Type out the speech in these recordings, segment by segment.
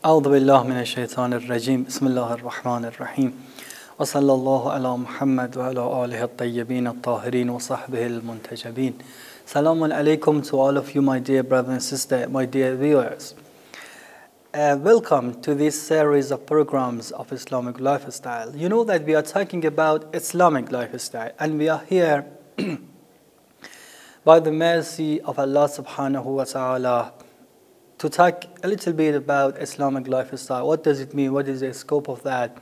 أعوذ بالله من الشيطان الرجيم بسم الله الرحمن الرحيم وصلى الله على محمد وعلى آله الطيبين الطاهرين وصحبه المنتجبين. Salamun alaikum to all of you, my dear brothers and sisters, my dear viewers. Welcome to this series of programs of Islamic lifestyle. You know that we are talking about Islamic lifestyle, and we are here by the mercy of Allah subhanahu wa ta'ala to talk a little bit about Islamic lifestyle. What does it mean? What is the scope of that?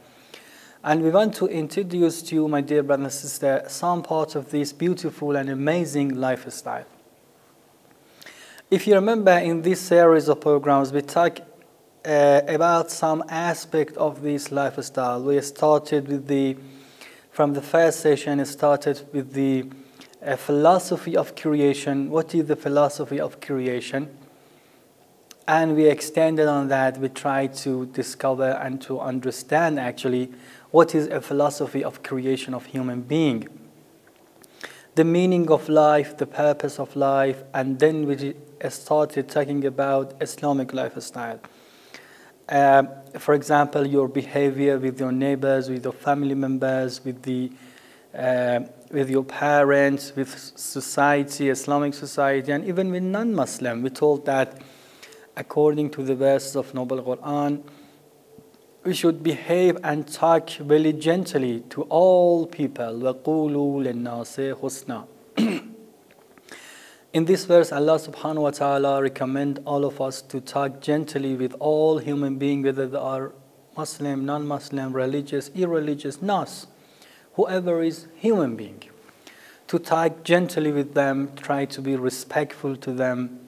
And we want to introduce to you, my dear brothers and sisters, some parts of this beautiful and amazing lifestyle. If you remember, in this series of programs, we talk about some aspect of this lifestyle. We started with from the first session, it started with the philosophy of creation. What is the philosophy of creation? And we extended on that. We tried to discover and to understand actually what is a philosophy of creation of human being, the meaning of life, the purpose of life, and then we started talking about Islamic lifestyle. For example, your behavior with your neighbors, with your family members, with your parents, with society, Islamic society, and even with non-Muslim. We told that according to the verses of Noble Quran, we should behave and talk very gently to all people. وَقُولُوا لِلنَّاسِ حُسْنًا. In this verse, Allah subhanahu wa ta'ala recommend all of us to talk gently with all human beings, whether they are Muslim, non-Muslim, religious, irreligious, nas, whoever is human being. To talk gently with them, try to be respectful to them,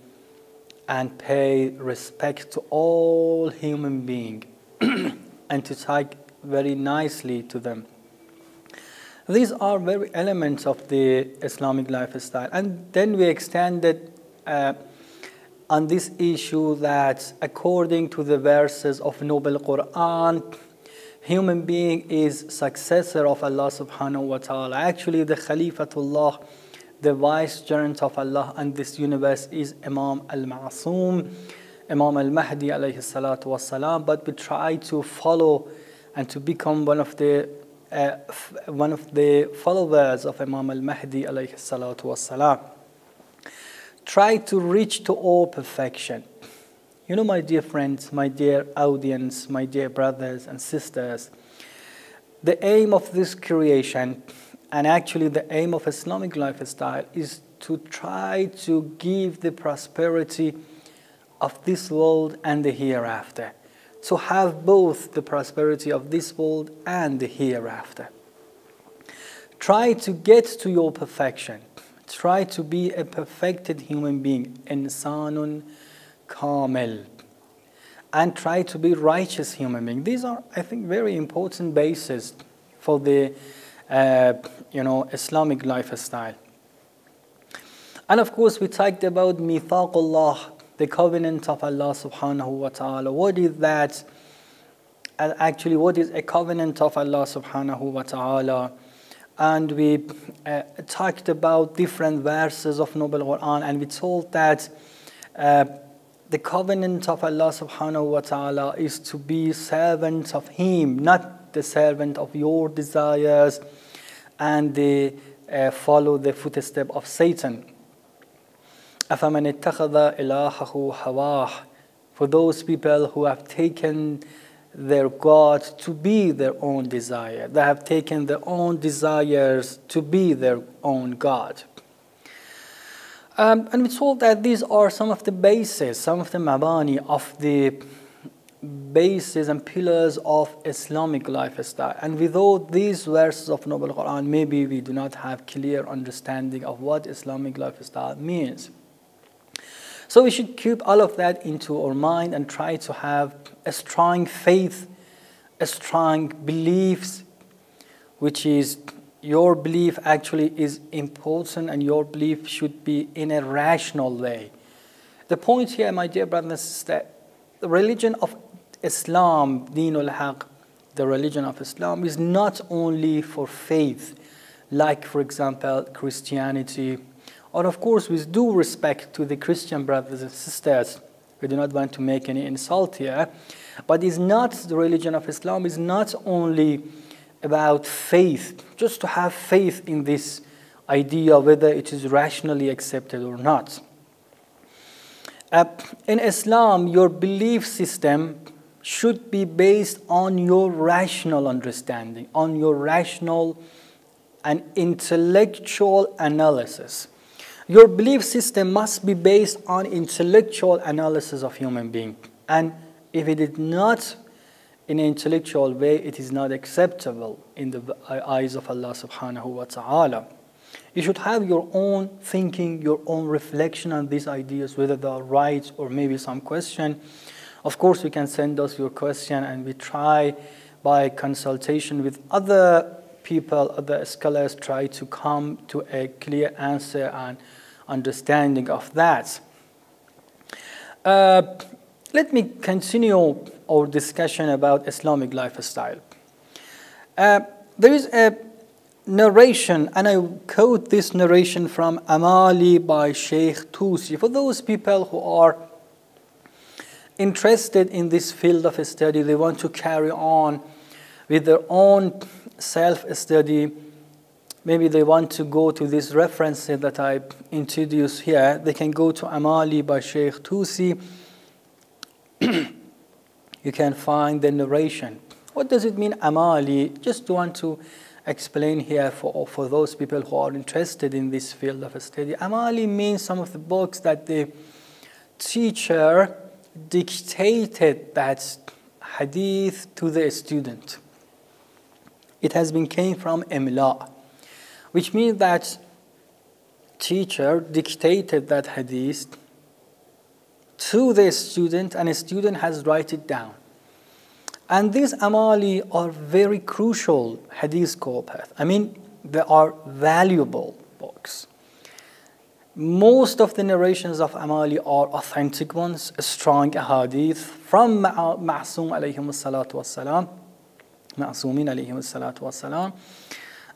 and pay respect to all human beings and to talk very nicely to them. These are very elements of the Islamic lifestyle. And then we extended on this issue that according to the verses of Noble Quran, human being is successor of Allah subhanahu wa ta'ala. Actually, the Khalifatullah, the vicegerent of Allah and this universe, is Imam al-Ma'asum, Imam al-Mahdi alayhi salatu wassalam. But we try to follow and to become one of the followers of Imam al-Mahdi alayhi salatu wassalam. Try to reach to all perfection. You know, my dear friends, my dear audience, my dear brothers and sisters, the aim of this creation, and actually the aim of Islamic lifestyle, is to try to give the prosperity of this world and the hereafter. To have both the prosperity of this world and the hereafter. Try to get to your perfection. Try to be a perfected human being, insanun kamil. And try to be righteous human being. These are, I think, very important bases for the Islamic lifestyle. And of course, we talked about mithaqullah, the covenant of Allah subhanahu wa ta'ala. What is that? And actually, what is a covenant of Allah subhanahu wa ta'ala? And we talked about different verses of Noble Quran, and we told that the covenant of Allah subhanahu wa ta'ala is to be servants of Him, not the servant of your desires, and they follow the footstep of Satan. أَفَمَنِ اتَّخَذَ إِلَهَهُ هَوَاهُ. For those people who have taken their God to be their own desire. They have taken their own desires to be their own God. And we told that these are some of the bases, some of the mabani of the bases and pillars of Islamic lifestyle. And without these verses of Noble Quran, maybe we do not have clear understanding of what Islamic lifestyle means. So we should keep all of that into our mind and try to have a strong faith, a strong beliefs, which is your belief actually is important, and your belief should be in a rational way. The point here, my dear brothers and sisters, the religion of Islam, Deenul Haq, the religion of Islam, is not only for faith, like for example Christianity, or of course with due respect to the Christian brothers and sisters, We do not want to make any insult here. But it's not, the religion of Islam is not only about faith, just to have faith in this idea, whether it is rationally accepted or not. In Islam, your belief system should be based on your rational understanding, on your rational and intellectual analysis. Your belief system must be based on intellectual analysis of human being. And if it is not in an intellectual way, it is not acceptable in the eyes of Allah subhanahu wa ta'ala. You should have your own thinking, your own reflection on these ideas, whether they are right or maybe some question. Of course, you can send us your question, and we try by consultation with other people, other scholars, try to come to a clear answer and understanding of that. Let me continue our discussion about Islamic lifestyle. There is a narration, and I quote this narration from Amali by Sheikh Tusi. For those people who are interested in this field of study, they want to carry on with their own self-study, maybe they want to go to these references that I introduced here, they can go to Amali by Sheikh Tusi. You can find the narration. What does it mean, Amali? Just want to explain here for those people who are interested in this field of study. Amali means some of the books that the teacher dictated that hadith to the student. It has been came from imla, which means that teacher dictated that hadith to the student, and a student has write it down. And these amali are very crucial hadith corpus. I mean, they are valuable books. Most of the narrations of amali are authentic ones, strong hadith from Ma'asum alayhim salatu wassalam, Ma'asumin alayhim salatu wassalam.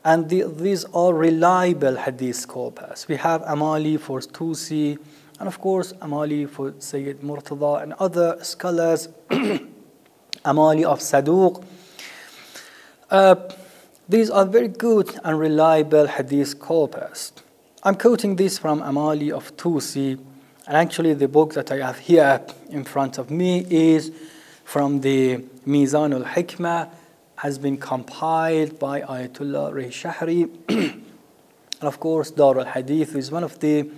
And these are reliable hadith corpus. We have amali for Tusi, and of course amali for Sayyid Murtada and other scholars, amali of Saduq. These are very good and reliable hadith corpus. I'm quoting this from amali of Tusi, and actually the book that I have here in front of me is from the Mizan al-Hikmah, has been compiled by Ayatollah Ray Shahri. And of course, Dar al-Hadith is one of the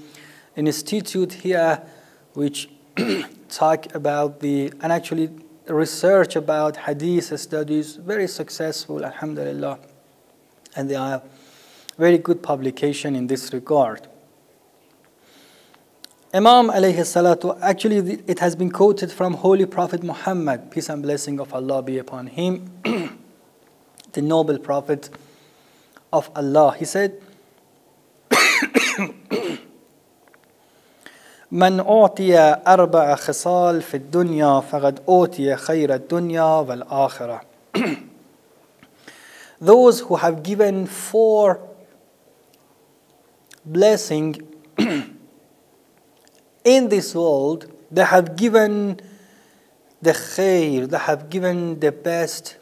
institute here which talk about and actually research about hadith studies, very successful, alhamdulillah. And they have very good publication in this regard. Imam alayhi salatu, actually it has been quoted from Holy Prophet Muhammad, peace and blessing of Allah be upon him, the noble prophet of Allah. He said, من أعطي أربع خصال في الدنيا فقد أعطي خير الدنيا والآخرة. Those who have given 4 blessings in this world, they have given the khair, they have given the best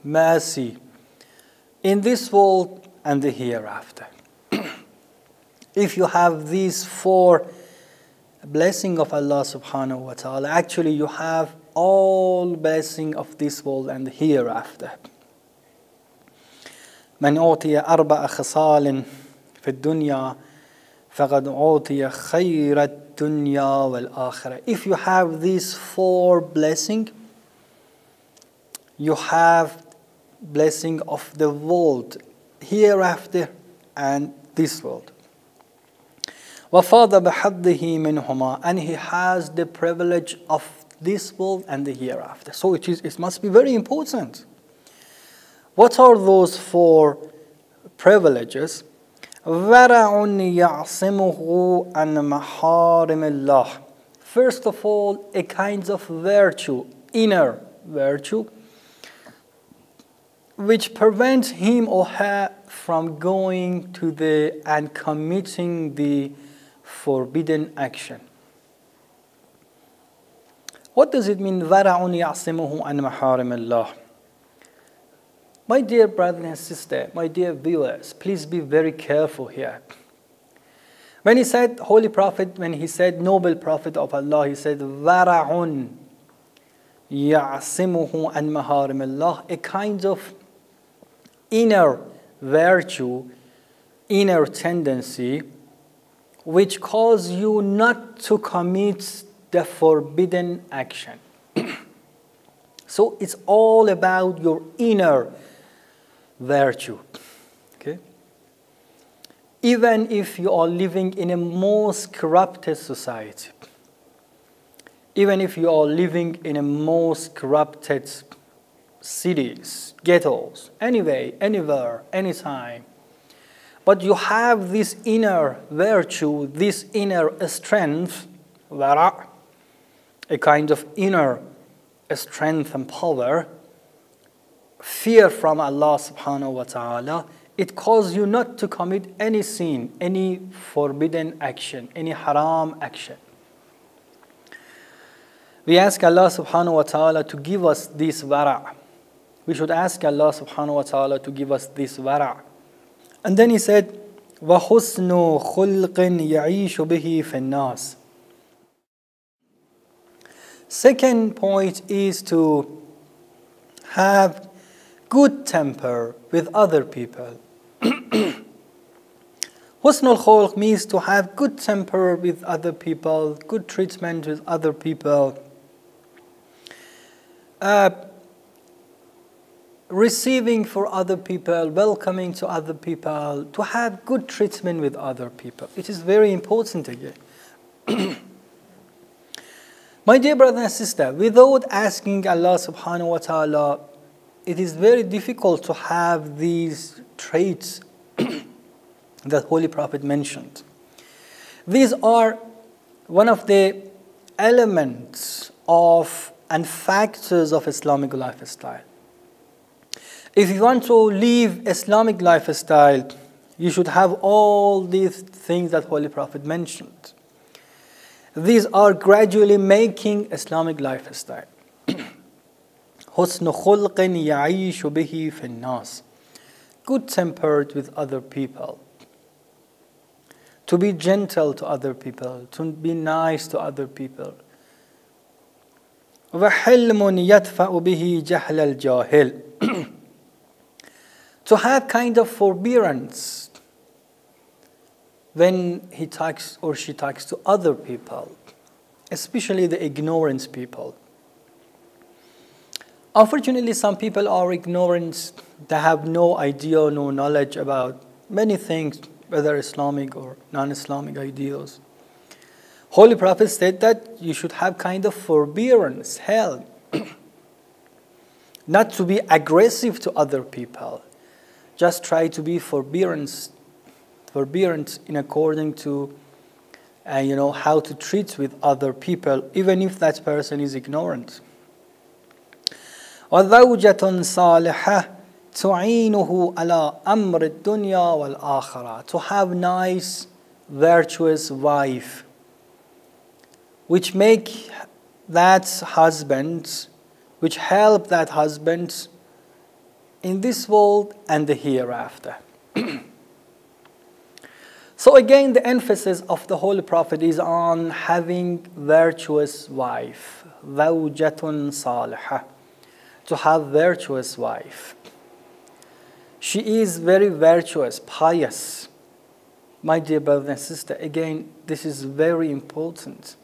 mercy in this world and the hereafter. If you have these 4 blessings of Allah subhanahu wa ta'ala, actually you have all blessing of this world and the hereafter. من أعطي 4 خصال في الدنيا فقد أعطي خير الدنيا والآخرة. If you have these 4 blessings, you have blessing of the world hereafter and this world. وَفَاضَ بِحَظِّهِ مِنْهُمَا, and he has the privilege of this world and the hereafter. So it must be very important. What are those 4 privileges? وَرَعٌ يَعْصِمُهُ عَنْ مَحَارِمِ اللَّهِ. First of all, a kind of virtue, inner virtue, which prevents him or her from going to and committing the forbidden action. What does it mean? وَرَعٌ يَعْصِمُهُ عَنْ مَحَارِمِ اللَّهِ. My dear brother and sister, my dear viewers, please be very careful here. When he said Holy Prophet, when he said Noble Prophet of Allah, he said وَرَعٌ يَعْصِمُهُ عَنْ مَحَارِمِ اللَّهِ, a kind of inner virtue, inner tendency, which cause you not to commit the forbidden action. So it's all about your inner virtue. Okay? Even if you are living in a most corrupted society, even if you are living in a most corrupted cities, ghettos, anyway, anywhere, anytime, but you have this inner virtue, this inner strength, a kind of inner strength and power, fear from Allah subhanahu wa ta'ala, it causes you not to commit any sin, any forbidden action, any haram action. We ask Allah subhanahu wa ta'ala to give us this wara'. We should ask Allah subhanahu wa ta'ala to give us this wara'. And then he said, وَحُسْنُ خُلْقٍ يَعِيشُ بِهِ فِي النَّاسِ. Second point is to have good temper with other people. Husnul khulq means to have good temper with other people, good treatment with other people, receiving for other people, welcoming to other people, to have good treatment with other people. It is very important again. My dear brother and sister, without asking Allah subhanahu wa ta'ala, it is very difficult to have these traits that Holy Prophet mentioned. These are one of the elements of and factors of Islamic lifestyle. If you want to live Islamic lifestyle, you should have all these things that Holy Prophet mentioned. These are gradually making Islamic lifestyle. حُسْنُ خُلْقٍ يَعِيشُ بِهِ فِي النَّاسِ. Good tempered with other people. To be gentle to other people. To be nice to other people. وَحِلْمٌ يَدْفَعُ بِهِ جَهْلَ الْجَاهِلِ. To have kind of forbearance when he talks or she talks to other people, especially the ignorant people. Unfortunately, some people are ignorant. They have no idea, no knowledge about many things, whether Islamic or non-Islamic ideals. Holy Prophet said that you should have kind of forbearance, help, not to be aggressive to other people. Just try to be forbearance in according to how to treat with other people, even if that person is ignorant. وَزَوْجَةٌ صَالِحَةٌ تُعِينُهُ عَلَىٰ أَمْرِ الدُّنْيَا وَالْآخِرَةِ. To have nice, virtuous wife, which make that husband, which help that husband in this world and the hereafter. So again, the emphasis of the Holy Prophet is on having virtuous wife. زَوْجَةٌ صَالِحَةٌ. To have virtuous wife. She is very virtuous, pious. My dear brother and sister, again, this is very important.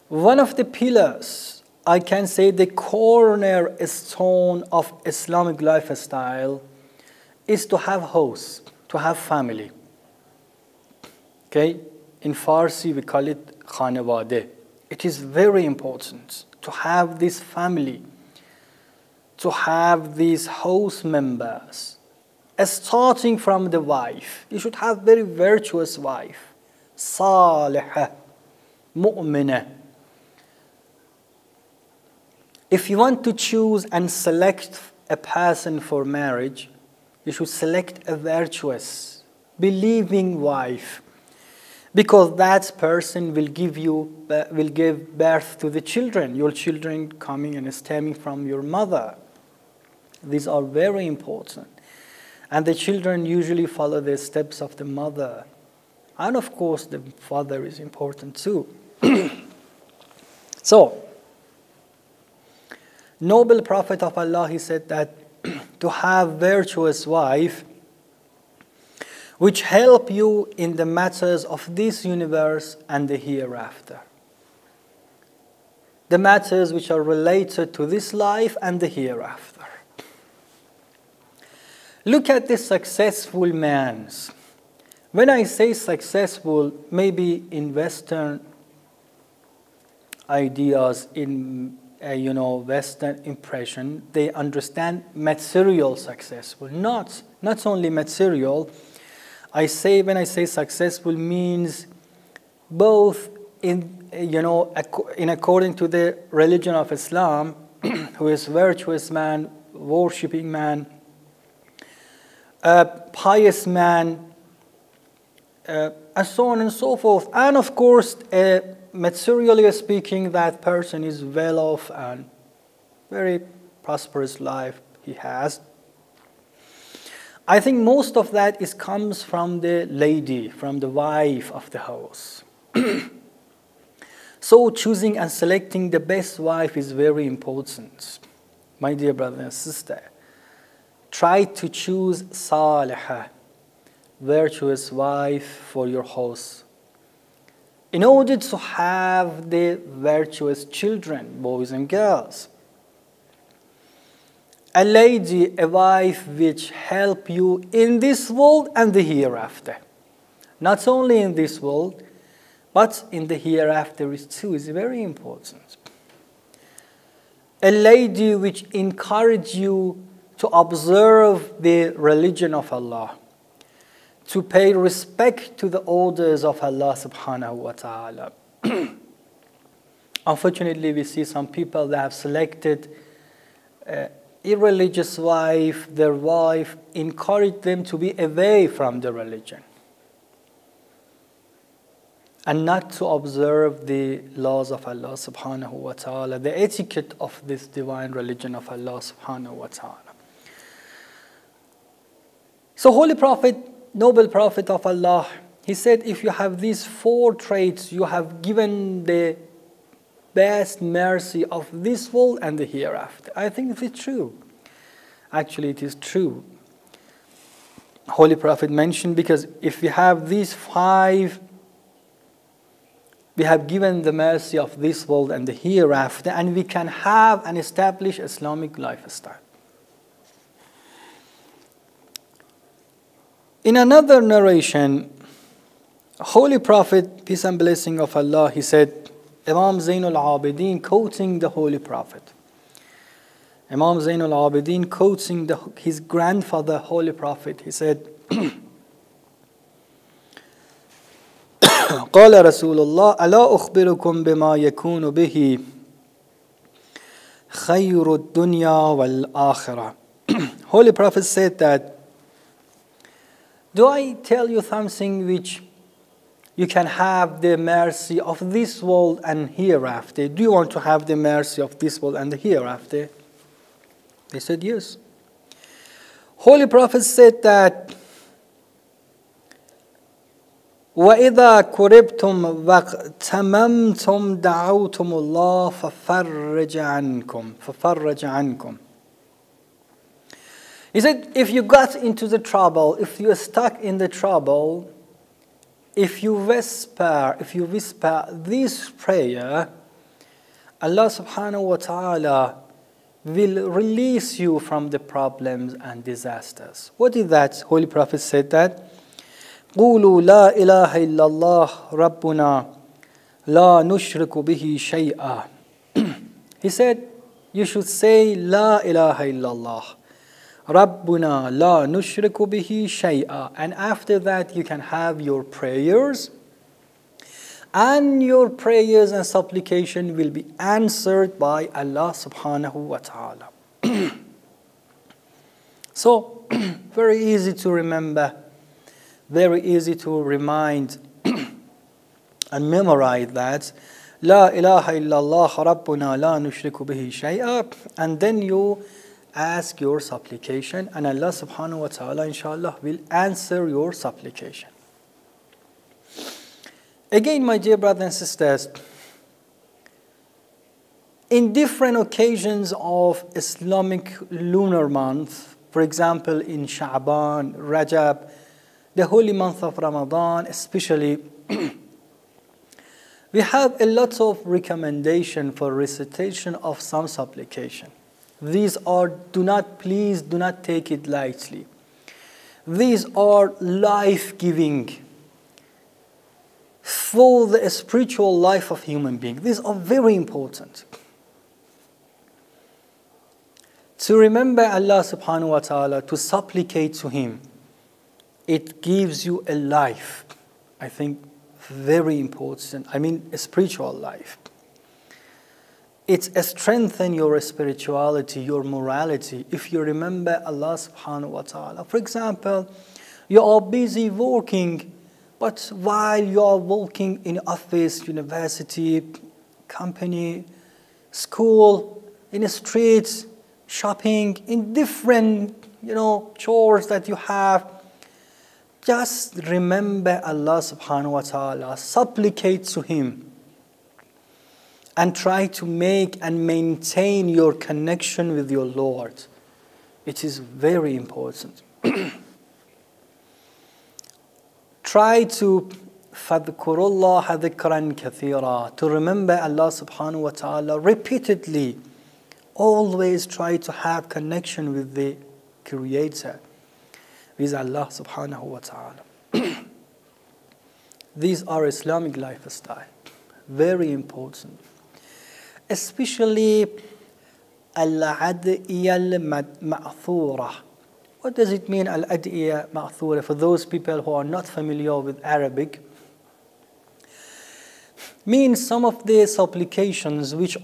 One of the pillars, I can say the cornerstone of Islamic lifestyle, is to have house, to have family. Okay? In Farsi we call it khanewade. It is very important to have this family, to have these house members, starting from the wife. You should have very virtuous wife, salihah, mu'minah. If you want to choose and select a person for marriage, you should select a virtuous, believing wife. because that person will give birth to the children, your children coming and stemming from your mother. These are very important. And the children usually follow the steps of the mother. And of course, the father is important too. So, noble Prophet of Allah, he said that to have virtuous wife, which help you in the matters of this universe and the hereafter. The matters which are related to this life and the hereafter. Look at the successful man. When I say successful, maybe in Western ideas, in Western impression, they understand material successful. Not only material. When I say successful means both in according to the religion of Islam, who is virtuous man, worshipping man, a pious man, and so on and so forth. And of course, materially speaking, that person is well off and very prosperous life he has. I think most of that comes from the lady, from the wife of the house. So choosing and selecting the best wife is very important. My dear brother and sister, try to choose salihah, virtuous wife for your house, in order to have the virtuous children, boys and girls. A lady, a wife which help you in this world and the hereafter. Not only in this world, but in the hereafter too is very important. A lady which encourage you to observe the religion of Allah, to pay respect to the orders of Allah subhanahu wa ta'ala. Unfortunately, we see some people that have selected irreligious wife, their wife encourage them to be away from the religion and not to observe the laws of Allah subhanahu wa ta'ala, the etiquette of this divine religion of Allah subhanahu wa ta'ala. So Holy Prophet, noble Prophet of Allah, he said, if you have these 4 traits, you have given the best mercy of this world and the hereafter. I think it's true. Actually, it is true. Holy Prophet mentioned, because if we have these 5, we have given the mercy of this world and the hereafter, and we can have and establish Islamic lifestyle. In another narration, Holy Prophet, peace and blessing of Allah, he said, Imam Zainul Abidin quoting the Holy Prophet. Imam Zainul Abidin quoting his grandfather, Holy Prophet, he said, قال رسول الله ألا أخبركم بما يكون به خير الدنيا والآخرة. Holy Prophet said that, do I tell you something which you can have the mercy of this world and hereafter? Do you want to have the mercy of this world and the hereafter? They said yes. Holy Prophet said that, وَإِذَا كُرِبْتُمْ وَاغْتَمَمْتُمْ دَعَوْتُمُ اللَّهَ فَفَرَّجَ عَنْكُمْ. He said, if you got into the trouble, if you are stuck in the trouble, if you whisper this prayer, Allah subhanahu wa ta'ala will release you from the problems and disasters. What is that? Holy Prophet said that, قُولُوا لَا إِلَهَ إِلَّا اللَّهُ رَبُّنَا لَا نُشْرِكُ بِهِ شَيْئًا. He said, you should say, La ilaha illallah, Rabbuna la nushriku bihi shay'a. And after that, you can have your prayers. And your prayers and supplication will be answered by Allah subhanahu wa ta'ala. So, very easy to remember, very easy to remind. and memorize that. La ilaha illallah rabbuna la nushriku bihi shay'a. And then you ask your supplication, and Allah subhanahu wa ta'ala inshallah will answer your supplication. Again, my dear brothers and sisters, in different occasions of Islamic lunar month, for example in Sha'ban, Rajab, the holy month of Ramadan especially, we have a lot of recommendation for recitation of some supplication. These are, please do not take it lightly. These are life-giving for the spiritual life of human being. These are very important. To remember Allah subhanahu wa ta'ala, to supplicate to Him, it gives you a life, I think, very important. I mean, a spiritual life. It strengthens your spirituality, your morality, if you remember Allah subhanahu wa ta'ala. For example, you are busy working, but while you are working in office, university, company, school, in the streets, shopping, in different, chores that you have, just remember Allah subhanahu wa ta'ala, supplicate to Him, and try to make and maintain your connection with your Lord. It is very important. Try to فَذْكُرُ اللَّهَ ذِكْرًا كَثِيرًا, to remember Allah subhanahu wa ta'ala repeatedly. Always try to have connection with the Creator, with Allah subhanahu wa ta'ala. These are Islamic lifestyle, very important. Especially al-ad'iyya al-ma'thura. What does it mean, al-ad'iyya ma'thura? For those people who are not familiar with Arabic, means some of the supplications which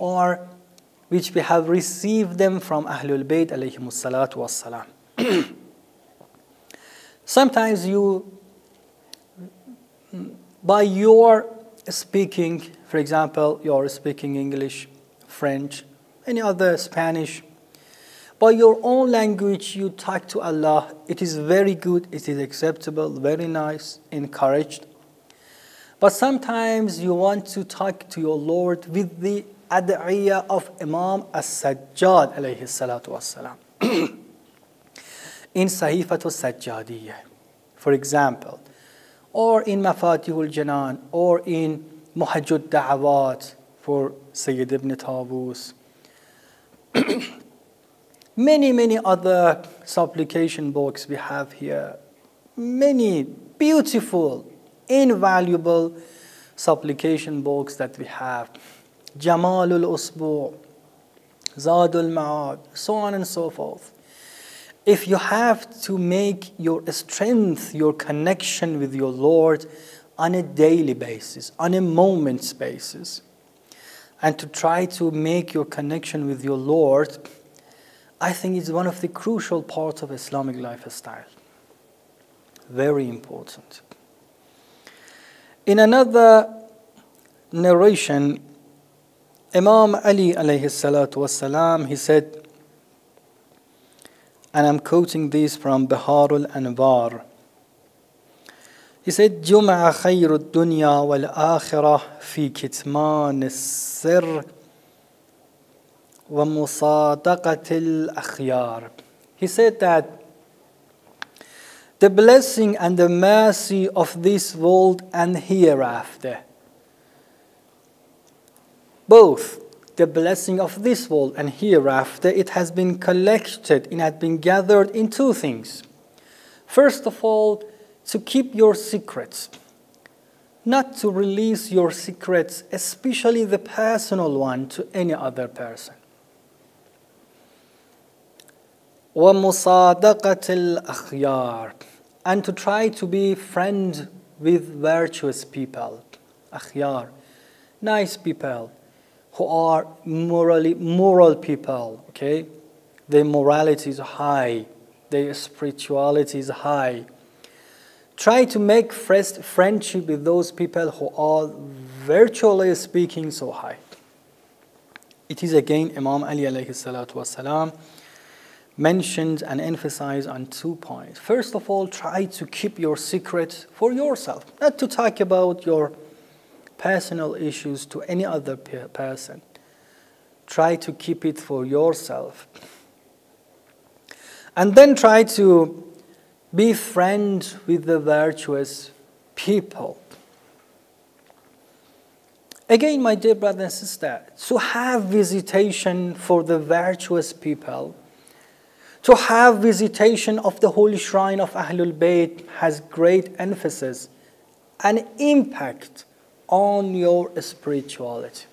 we have received them from Ahlul Bayt alayhimus salatu wassalam. Sometimes by your speaking, for example, you are speaking English, French, any other Spanish, by your own language you talk to Allah. It is very good, it is acceptable, very nice, encouraged. But sometimes you want to talk to your Lord with the ad'iyah of Imam as-Sajjad alayhi salatu wassalam. In Sahifatu Sajjadiyya, for example, or in Mafatihul Janan, or in Muhajjud Da'awat for Sayyid ibn Tawus. Many other supplication books we have here. Many beautiful, invaluable supplication books that we have. Jamalul Usbu', Zadul Ma'ad, so on and so forth. If you have to make your strength, your connection with your Lord on a daily basis, on a moment's basis, and to try to make your connection with your Lord, I think it's one of the crucial parts of Islamic lifestyle. Very important. In another narration, Imam Ali alayhi salatu wassalam, he said, and I'm quoting this from Biharul Anwar. He said, جُمَعَ خَيْرُ الدُّنْيَا وَالْآخِرَةِ فِي كِتْمَانِ السِّرِّ وَمُصَادَقَةِ الْأَخْيَارِ. He said that the blessing and the mercy of this world and hereafter, both the blessing of this world and hereafter, it has been collected, it has been gathered in two things. First of all, to keep your secrets, not to release your secrets, especially the personal one, to any other person. وَمُصَادَقَةِ الْأَخْيَارِ, and to try to be friends with virtuous people, akhyar, nice people, who are moral people, okay? Their morality is high, their spirituality is high. Try to make friendship with those people who are virtually speaking so high. It is again Imam Ali alayhi salatu wasalam mentioned and emphasized on 2 points. First of all, try to keep your secret for yourself, not to talk about your personal issues to any other person. Try to keep it for yourself. And then try to be friends with the virtuous people. Again, my dear brothers and sisters, to have visitation for the virtuous people, to have visitation of the holy shrine of Ahlul Bayt has great emphasis and impact on your spirituality.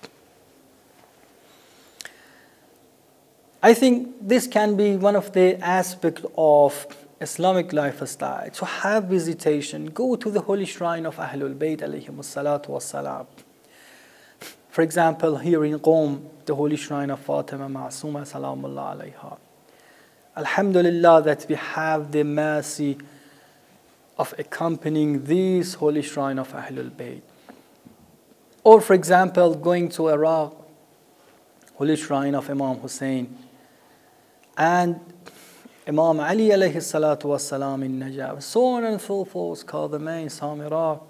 I think this can be one of the aspects of Islamic lifestyle, to have visitation, go to the holy shrine of Ahlul Bayt alayhimus salatu wassalam. For example, here in Qom, the holy shrine of Fatima Ma'suma salamullah alayha. Alhamdulillah that we have the mercy of accompanying this holy shrine of Ahlul Bayt. Or for example, going to Iraq, holy shrine of Imam Hussein, and Imam Ali alayhi salatu wassalam in Najaf, so on and so forth, Qadhimain, Samira,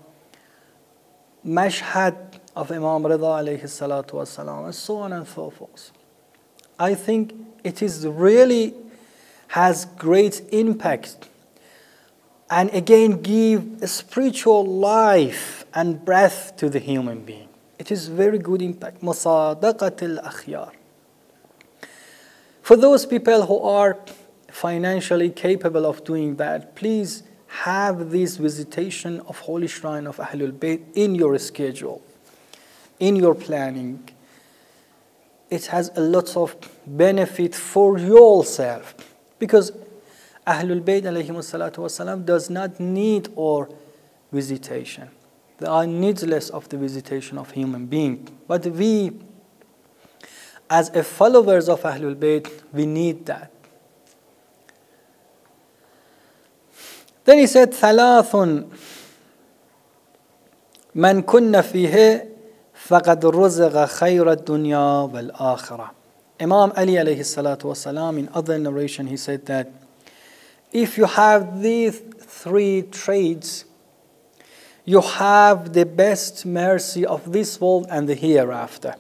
Mashhad of Imam Rida alayhi salatu wassalam, and so on and so forth. I think it is really has great impact and again give a spiritual life and breath to the human being. It is very good impact. Musadaqatil akhyar. For those people who are financially capable of doing that, please have this visitation of Holy Shrine of Ahlul Bayt in your schedule, in your planning. It has a lot of benefit for yourself, because Ahlul Bayt alayhimus salatu wasalam does not need our visitation. They are needless of the visitation of human being. But we, as a followers of Ahlul Bayt, we need that. Then he said, ثلاث من كن فيه فقد رزق خير الدنيا والآخرة. Imam Ali alayhi salatu wasalam, in other narration, he said that if you have these 3 traits, you have the best mercy of this world and the hereafter.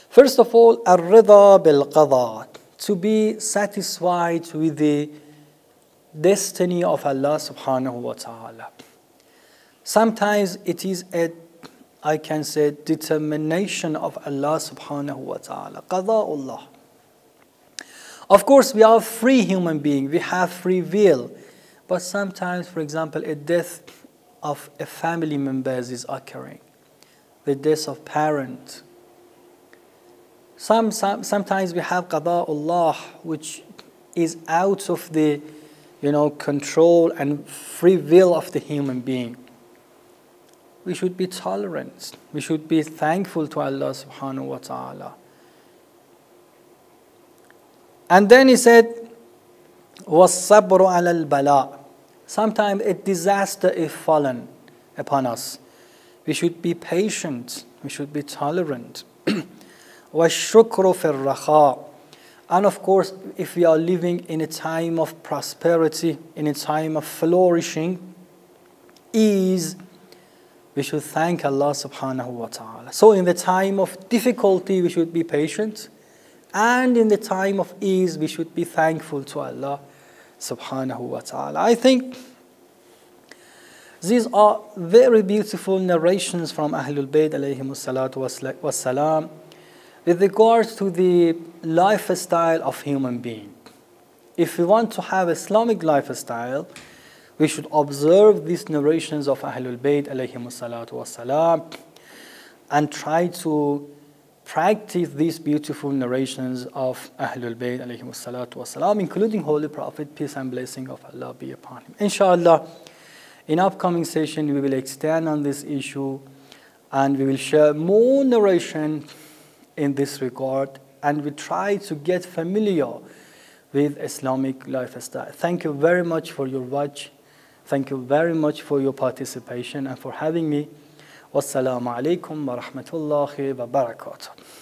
First of all, الرضا بالقضاء, to be satisfied with the destiny of Allah subhanahu wa ta'ala. Sometimes it is I can say, determination of Allah subhanahu wa ta'ala. Qada'ullah. Of course, we are free human beings. We have free will. But sometimes, for example, a death of a family member is occurring. The death of parent. Sometimes we have qada'ullah, which is out of the control and free will of the human being. We should be tolerant. We should be thankful to Allah subhanahu wa ta'ala. And then he said, وَالصَّبْرُ عَلَى الْبَلَاءِ. Sometimes a disaster is fallen upon us. We should be patient. We should be tolerant. وَالشُّكْرُ فِي الرَّخَاءِ. And of course, if we are living in a time of prosperity, in a time of flourishing, ease, we should thank Allah subhanahu wa ta'ala. So in the time of difficulty, we should be patient. And in the time of ease, we should be thankful to Allah subhanahu wa ta'ala. I think these are very beautiful narrations from Ahlul Bayt alayhimus salatu wassalam with regards to the lifestyle of human being. If we want to have Islamic lifestyle, we should observe these narrations of Ahlul Bayt alayhimus salatu wassalam and try to practice these beautiful narrations of Ahlul Bayt alayhimus salatu wassalam, including Holy Prophet, peace and blessing of Allah be upon him. Inshallah, in upcoming session we will extend on this issue and we will share more narration in this regard, and we try to get familiar with Islamic lifestyle. Thank you very much for your watch. Thank you very much for your participation and for having me. Wassalamu alaikum wa rahmatullahi wa barakatuh.